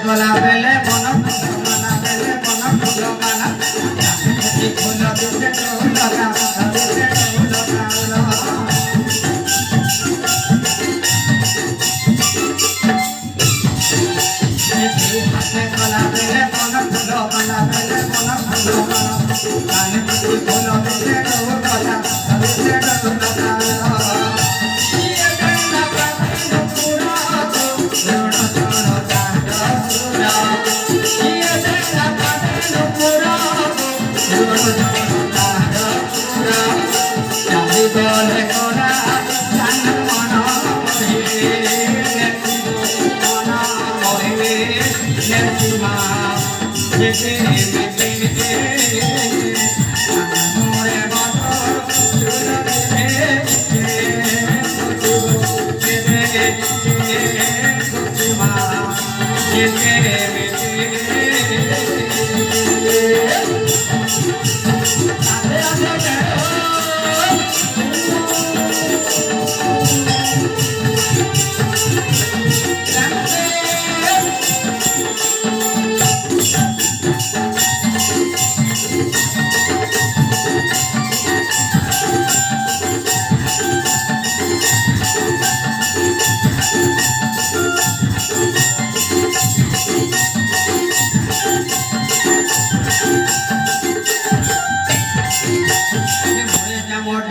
গলা বেলে মন মানা বেলে মন ফুল মালা ফুল দিতে লগা দিতে হাতে গলা বেলে মন ফুল মালা বেলে মন ফুল মালা কানে ফুল দিতে লগা দিতে লগা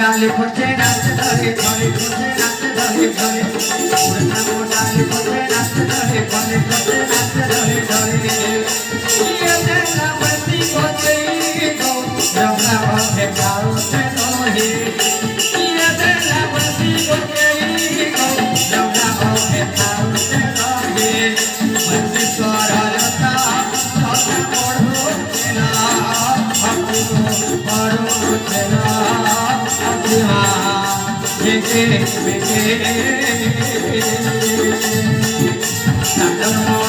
डाली फुटे नाच धरे धरे फुटे नाच धरे धरे उड़ना मो डाली फुटे नाच धरे धरे फुटे नाच धरे धरे ये तेरा बत्ती को तेरी को रमना होते जाओ से लोहे ये तेरा बत्ती को तेरी को रमना होते जाओ से लोहे बत्ती स्वरलता होता पढ़ो तेरा भक्ति को पढ़ो तेरा Jai Jai Jai Jai